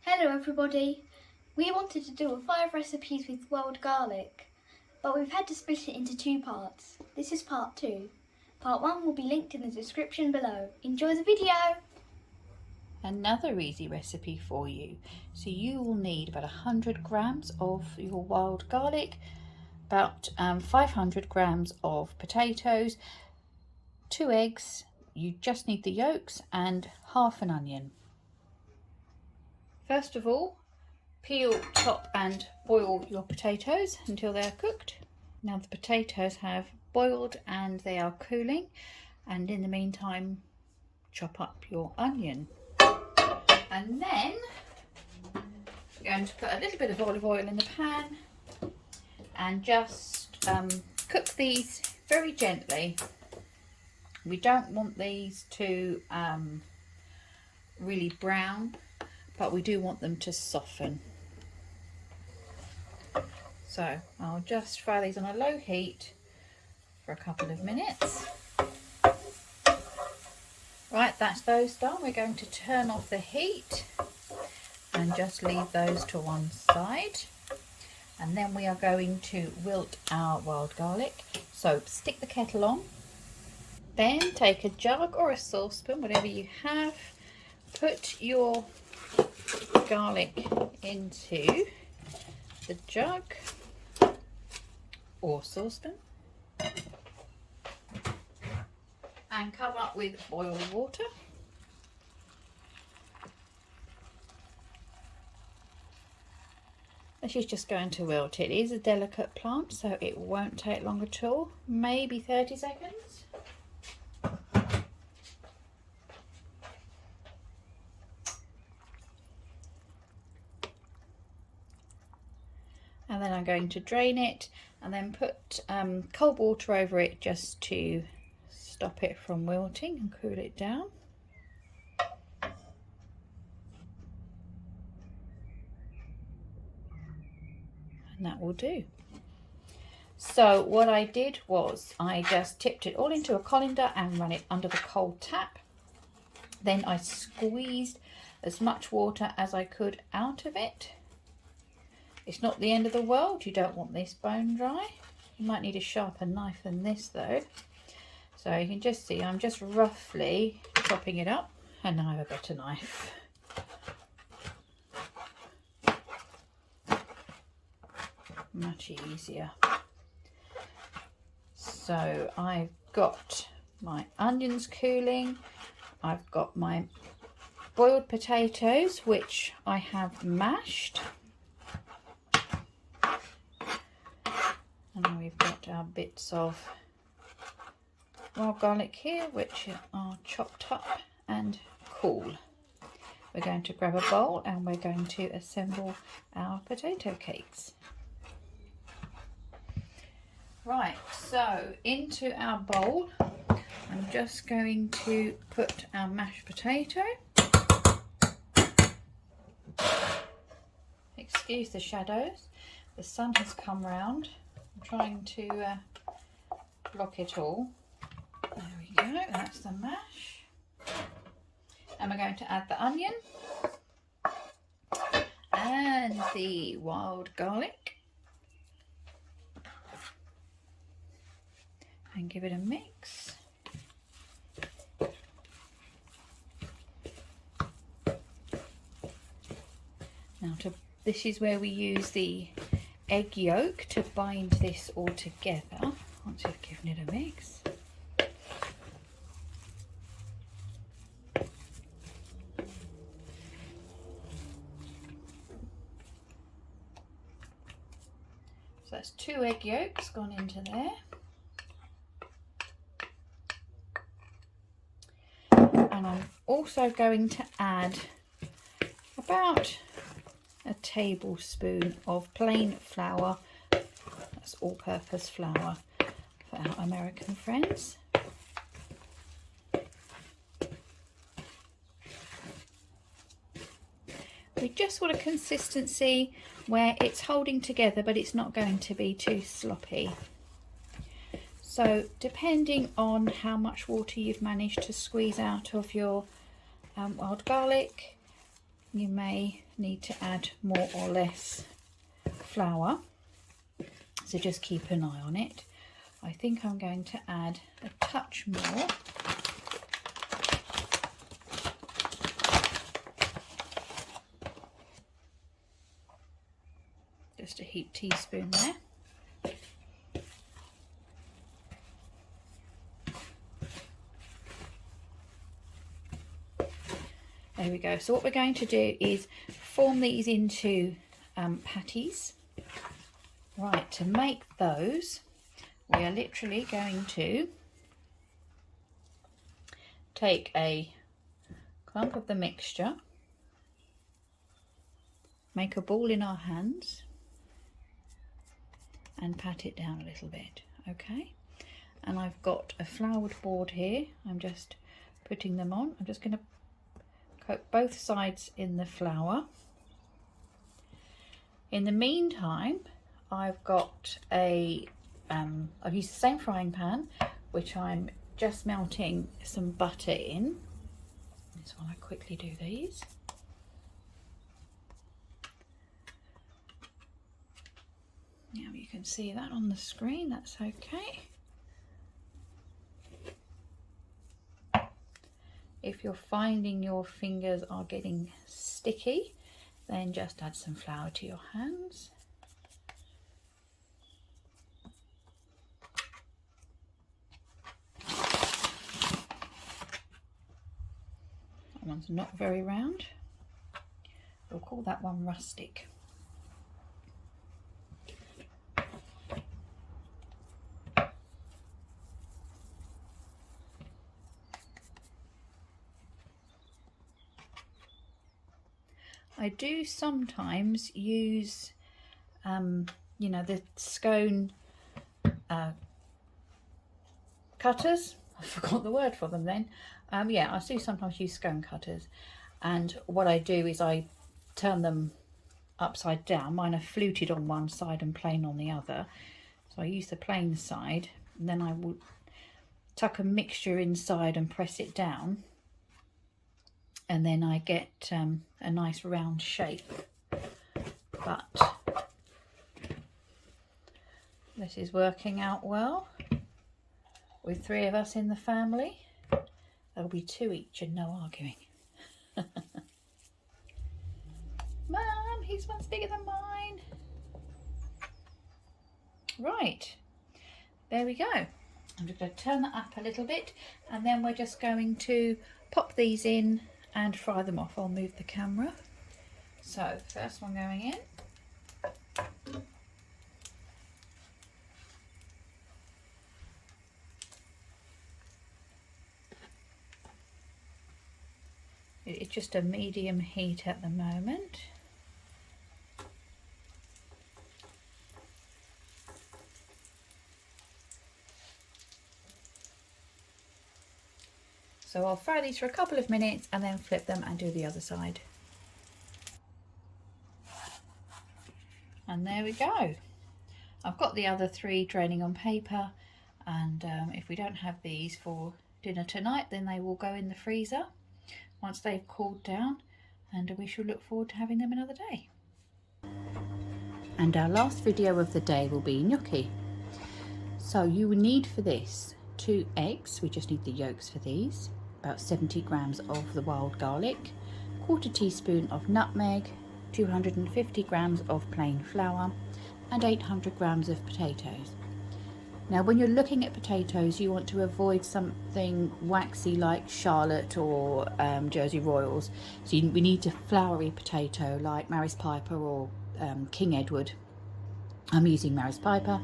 Hello everybody! We wanted to do 5 recipes with wild garlic, but we've had to split it into 2 parts. This is part 2. Part 1 will be linked in the description below. Enjoy the video! Another easy recipe for you. So you will need about 100 grams of your wild garlic, about 500 grams of potatoes, 2 eggs, you just need the yolks, and half an onion. First of all, peel, chop and boil your potatoes until they're cooked. Now the potatoes have boiled and they are cooling, and in the meantime chop up your onion. And then we're going to put a little bit of olive oil in the pan and just cook these very gently. We don't want these to really brown, but we do want them to soften. So I'll just fry these on a low heat for a couple of minutes. Right, that's those done. We're going to turn off the heat and just leave those to one side. And then we are going to wilt our wild garlic. So stick the kettle on. Then take a jug or a saucepan, whatever you have. Put your garlic into the jug or saucepan and cover up with boiled water. This is just going to wilt. It is a delicate plant, so it won't take long at all, maybe 30 seconds. And then I'm going to drain it and then put cold water over it just to stop it from wilting and cool it down. And that will do. So what I did was I just tipped it all into a colander and ran it under the cold tap. Then I squeezed as much water as I could out of it. It's not the end of the world. You don't want this bone dry. You might need a sharper knife than this though. So you can just see I'm just roughly chopping it up, and now I have a better knife. Much easier. So I've got my onions cooling. I've got my boiled potatoes, which I have mashed. And we've got our bits of wild garlic here, which are chopped up and cool. We're going to grab a bowl and we're going to assemble our potato cakes. Right, so into our bowl, I'm just going to put our mashed potato. Excuse the shadows, the sun has come round. I'm trying to block it all. There we go, that's the mash. And we're going to add the onion and the wild garlic and give it a mix. Now this is where we use the egg yolk to bind this all together once we've given it a mix. So that's 2 egg yolks gone into there. And I'm also going to add about a tablespoon of plain flour. That's all-purpose flour for our American friends. We just want a consistency where it's holding together, but it's not going to be too sloppy. So depending on how much water you've managed to squeeze out of your wild garlic, you may need to add more or less flour, so just keep an eye on it. I think I'm going to add a touch more. Just a heaped teaspoon there. There we go. So what we're going to do is form these into patties. Right, to make those, we are literally going to take a clump of the mixture, make a ball in our hands and pat it down a little bit, okay? And I've got a floured board here. I'm just putting them on. I'm just going to coat both sides in the flour. In the meantime, I've got a I've used the same frying pan, which I'm just melting some butter in. Just want to quickly do these. Now you can see that on the screen, that's okay. If you're finding your fingers are getting sticky, then just add some flour to your hands. That one's not very round. We'll call that one rustic. I do sometimes use, you know, the scone cutters. I forgot the word for them then. Yeah, I do sometimes use scone cutters. And what I do is I turn them upside down. Mine are fluted on one side and plain on the other. So I use the plain side, and then I will tuck a mixture inside and press it down. And then I get a nice round shape. But this is working out well. With 3 of us in the family, there'll be 2 each and no arguing. Mum, his one's bigger than mine. Right, there we go. I'm just going to turn that up a little bit, and then we're just going to pop these in and fry them off. I'll move the camera. So first one going in. It's just a medium heat at the moment. So I'll fry these for a couple of minutes and then flip them and do the other side. And there we go. I've got the other 3 draining on paper, and if we don't have these for dinner tonight, then they will go in the freezer once they've cooled down, and we shall look forward to having them another day. And our last video of the day will be gnocchi. So you will need for this 2 eggs, we just need the yolks for these, about 70 grams of the wild garlic, 1/4 teaspoon of nutmeg, 250 grams of plain flour, and 800 grams of potatoes. Now when you're looking at potatoes, you want to avoid something waxy like Charlotte or Jersey Royals. So we need a floury potato like Maris Piper or King Edward. I'm using Maris Piper.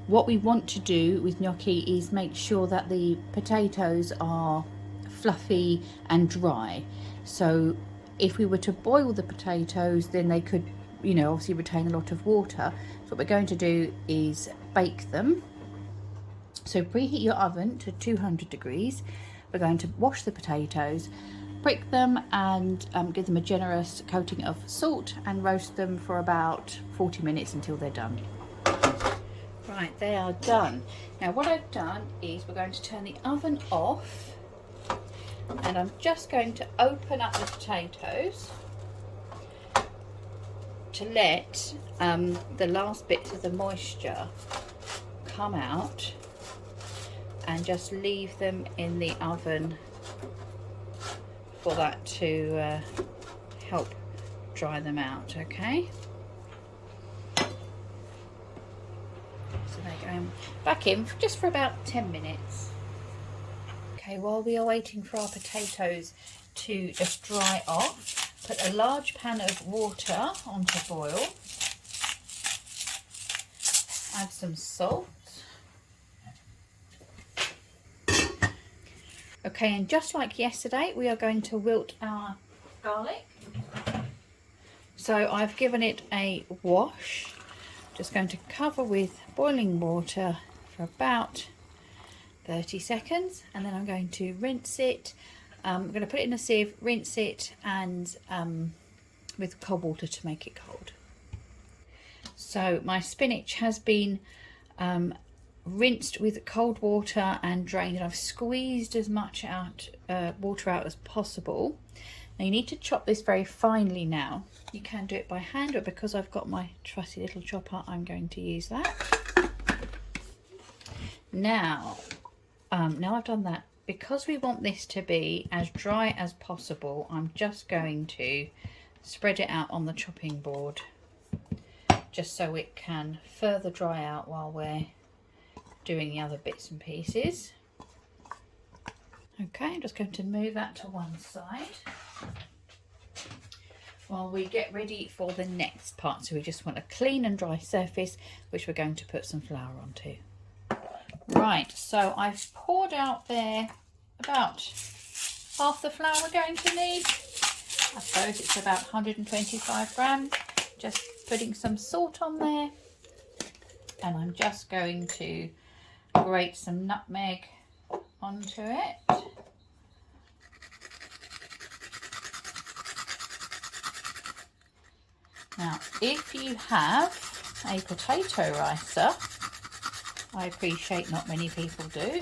What we want to do with gnocchi is make sure that the potatoes are fluffy and dry. So if we were to boil the potatoes, then they could, you know, obviously retain a lot of water. So what we're going to do is bake them. So preheat your oven to 200 degrees. We're going to wash the potatoes, prick them, and give them a generous coating of salt, and roast them for about 40 minutes until they're done. Right, they are done. Now what I've done is we're going to turn the oven off, And I'm just going to open up the potatoes to let the last bits of the moisture come out, and just leave them in the oven for that to help dry them out. Okay, so they're going back in just for about 10 minutes. Okay, while we are waiting for our potatoes to just dry off, put a large pan of water on to boil. Add some salt. Okay, and just like yesterday, we are going to wilt our garlic. So I've given it a wash. Just going to cover with boiling water for about 30 seconds, and then I'm going to rinse it. I'm going to put it in a sieve, rinse it, and with cold water to make it cold. So my spinach has been rinsed with cold water and drained, and I've squeezed as much water out as possible. Now you need to chop this very finely now. You can do it by hand, but because I've got my trusty little chopper, I'm going to use that. Now I've done that, because we want this to be as dry as possible, I'm just going to spread it out on the chopping board, just so it can further dry out while we're doing the other bits and pieces. Okay, I'm just going to move that to one side while we get ready for the next part. So we just want a clean and dry surface, which we're going to put some flour onto. Right, so I've poured out there about half the flour we're going to need. I suppose it's about 125 grams. Just putting some salt on there, and I'm just going to grate some nutmeg onto it. Now, if you have a potato ricer, I appreciate not many people do,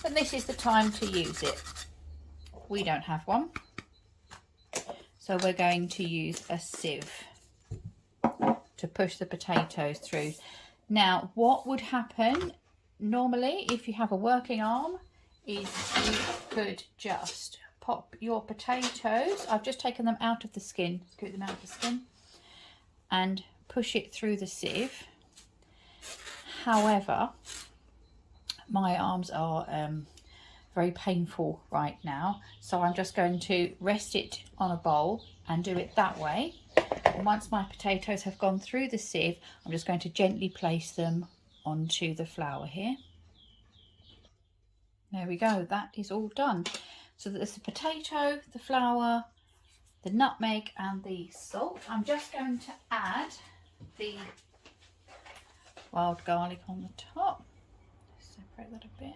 but this is the time to use it. We don't have one, so we're going to use a sieve to push the potatoes through. Now, what would happen normally if you have a working arm is you could just pop your potatoes, I've just taken them out of the skin, scoop them out of the skin, and push it through the sieve. However, my arms are very painful right now, so I'm just going to rest it on a bowl and do it that way. And once my potatoes have gone through the sieve, I'm just going to gently place them onto the flour here. There we go, that is all done. So there's the potato, the flour, the nutmeg and the salt. I'm just going to add the wild garlic on the top. Separate that a bit.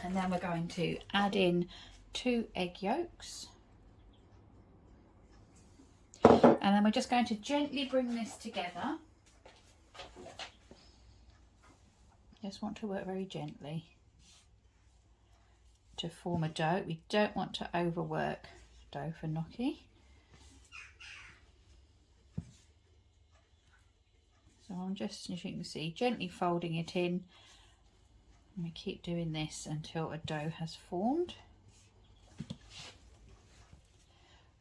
And then we're going to add in 2 egg yolks. And then we're just going to gently bring this together. Just want to work very gently to form a dough. We don't want to overwork dough for gnocchi. So I'm just, as you can see, gently folding it in. And we keep doing this until a dough has formed.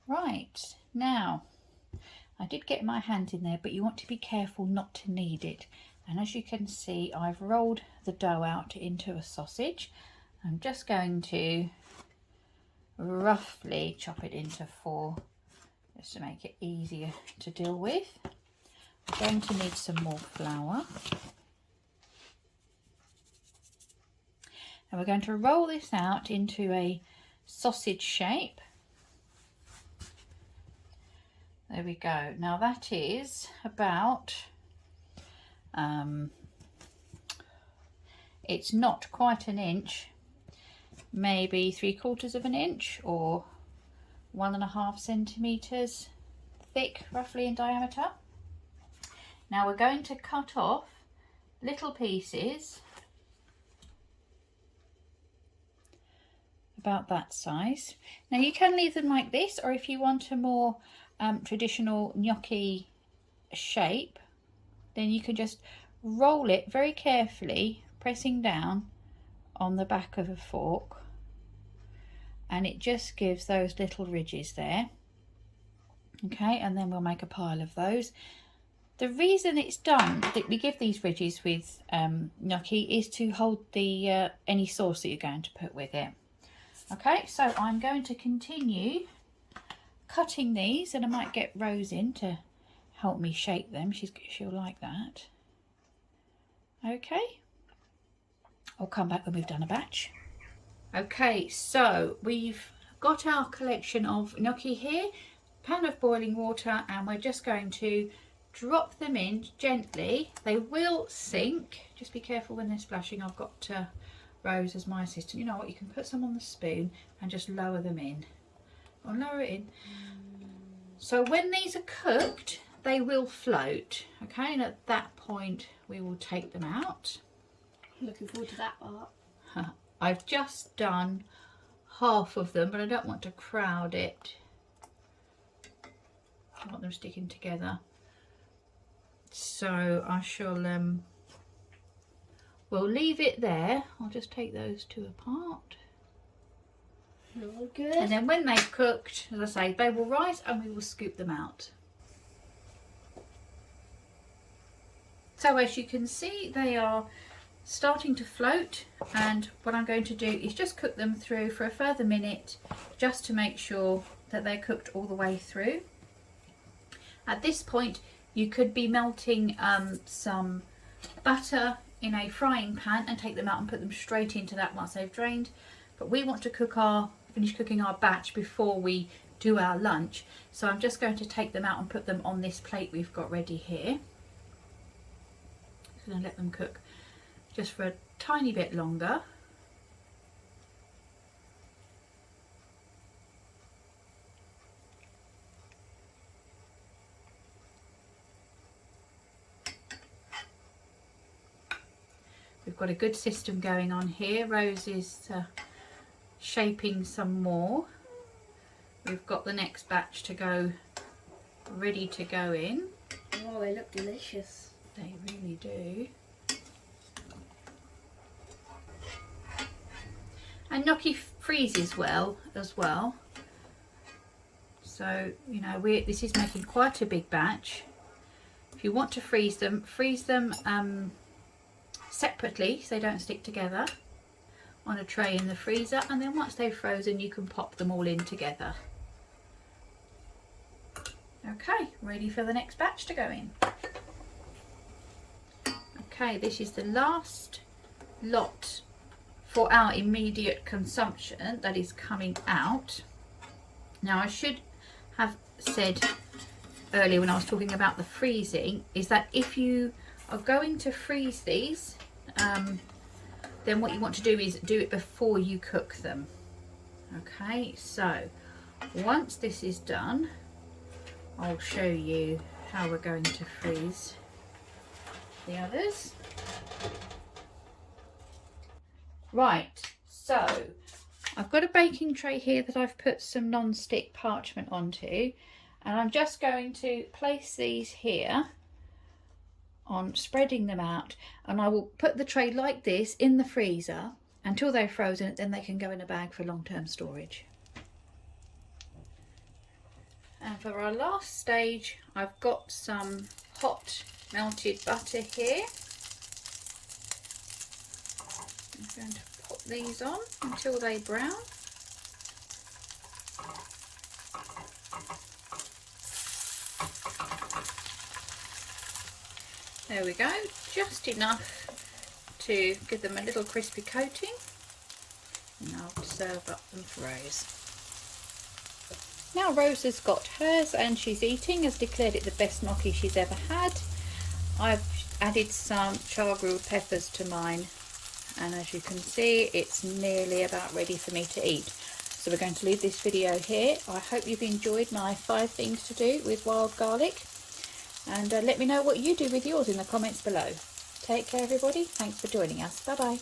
Right, now, I did get my hand in there, but you want to be careful not to knead it. And as you can see, I've rolled the dough out into a sausage. I'm just going to roughly chop it into 4, just to make it easier to deal with. I'm going to need some more flour. And we're going to roll this out into a sausage shape. There we go. Now that is about, it's not quite an inch, maybe 3/4 of an inch or 1.5 centimeters thick, roughly in diameter. Now we're going to cut off little pieces about that size. Now you can leave them like this, or if you want a more traditional gnocchi shape, then you can just roll it very carefully, pressing down on the back of a fork, and it just gives those little ridges there. Okay, and then we'll make a pile of those. The reason it's done that we give these ridges with gnocchi is to hold the any sauce that you're going to put with it. Okay, so I'm going to continue cutting these, and I might get Rose in to help me shape them. She'll like that. Okay, I'll come back when we've done a batch. Okay, so we've got our collection of gnocchi here, pan of boiling water, and we're just going to drop them in gently. They will sink, just be careful when they're splashing. I've got Rose as my assistant. You know what, you can put some on the spoon and just lower them in. I'll lower it in. So when these are cooked, they will float, okay, and at that point we will take them out. Looking forward to that part. I've just done half of them, but I don't want to crowd it. I want them sticking together. So I shall, we'll leave it there. I'll just take those two apart. All good. And then when they've cooked, as I say, they will rise and we will scoop them out. So as you can see, they are starting to float, and what I'm going to do is just cook them through for a further minute, just to make sure that they're cooked all the way through. At this point, you could be melting some butter in a frying pan and take them out and put them straight into that once they've drained. But we want to finish cooking our batch before we do our lunch. So I'm just going to take them out and put them on this plate we've got ready here. Just going to let them cook just for a tiny bit longer. We've got a good system going on here. Rose is shaping some more. We've got the next batch to go, ready to go in. Oh, they look delicious. They really do. And gnocchi freezes well as well. So, you know, this is making quite a big batch. If you want to freeze them separately so they don't stick together on a tray in the freezer, and then once they've frozen you can pop them all in together. Okay, ready for the next batch to go in. Okay, this is the last lot for our immediate consumption that is coming out. Now I should have said earlier when I was talking about the freezing is that if you are going to freeze these, then what you want to do is do it before you cook them. Okay, so once this is done, I'll show you how we're going to freeze the others. Right, so I've got a baking tray here that I've put some non-stick parchment onto, and I'm just going to place these here on spreading them out, and I will put the tray like this in the freezer until they're frozen, then they can go in a bag for long-term storage. And for our last stage, I've got some hot melted butter here. I'm going to pop these on until they brown. There we go, just enough to give them a little crispy coating, and I'll serve up them for Rose. Now Rose has got hers and she's eating, has declared it the best gnocchi she's ever had. I've added some char grilled peppers to mine, and as you can see it's nearly about ready for me to eat. So we're going to leave this video here. I hope you've enjoyed my 5 things to do with wild garlic. And let me know what you do with yours in the comments below. Take care everybody. Thanks for joining us. Bye bye.